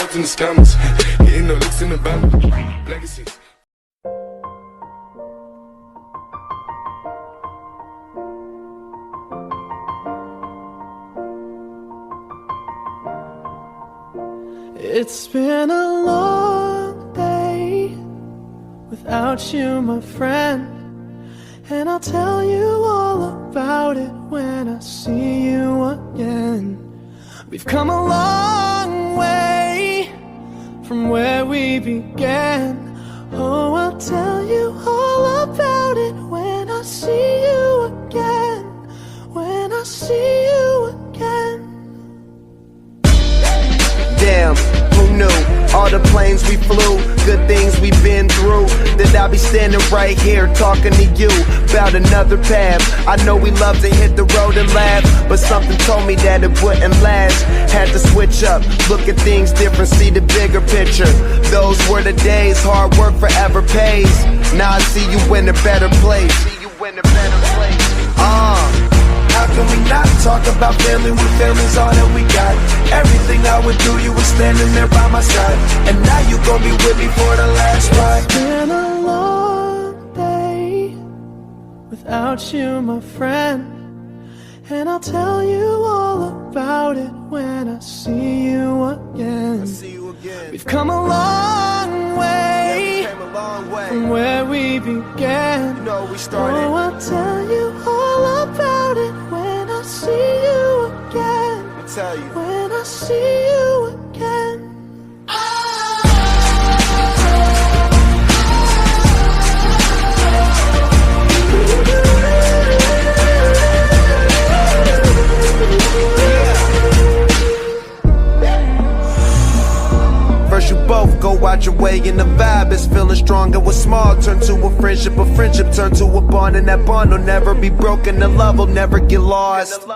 frauds and the scammers. Getting no licks in the band. Legacies. It's been a long day without you, my friend, and I'll tell you all about it when I see you again. We've come a long way from where we began. Oh, I'll tell you all about it when I see you again. When I see you again. Damn, who knew? All the planes we flew, good things we've been through, that I'll be standing right here talking to you about another path. I know we love to hit the road and laugh, but something told me that it wouldn't last. Had to switch up, look at things different, see the bigger picture. Those were the days, hard work forever pays. Now I see you in a better place. How can we not talk about family when family's all that we got? Everything I would do, you were standing there by my side, and now you gon' be with me for the last ride. It's been a long day without you, my friend, and I'll tell you all about it when I see you again. We've come a long way, from where we began. Oh, I'll tell you all about it when I see you again. When I see you again. First you both go out your way and the vibe is feeling stronger. What's small turn to a friendship turn to a bond, and that bond will never be broken. The love will never get lost.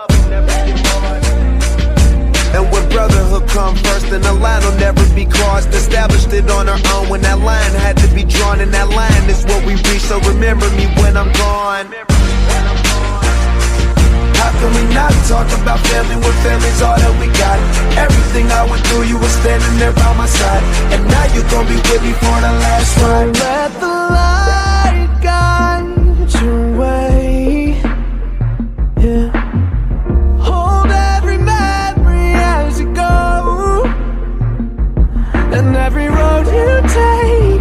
And when brotherhood come first, then the line will never be crossed. Established it on our own when that line had to be drawn, and that line is what we reach. So remember me when I'm gone. How can we not talk about family when family's all that we got? Everything I went through, you were standing there by my side, and now you gon' be with me for the last ride. Let the light guide your way. Yeah. Hold every memory as you go, and every road you take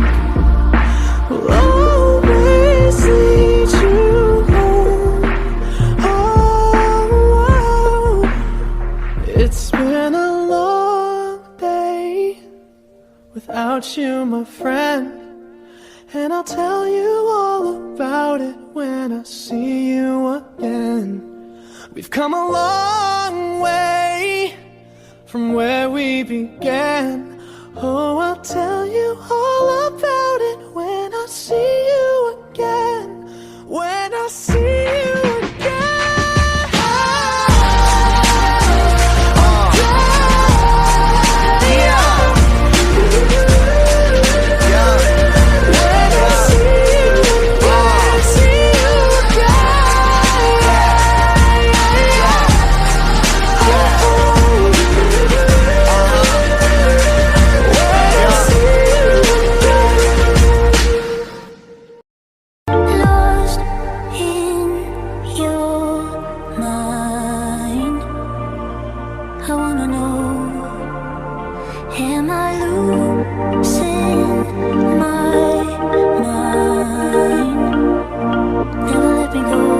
will always lead you home. Oh, it's been a long day without you, my friend, and I'll tell you all about it when I see you again. We've come a long way from where we began. Oh, I'll tell you all about it when I see you again. When I see you again. Am I losing my mind? Never let me go.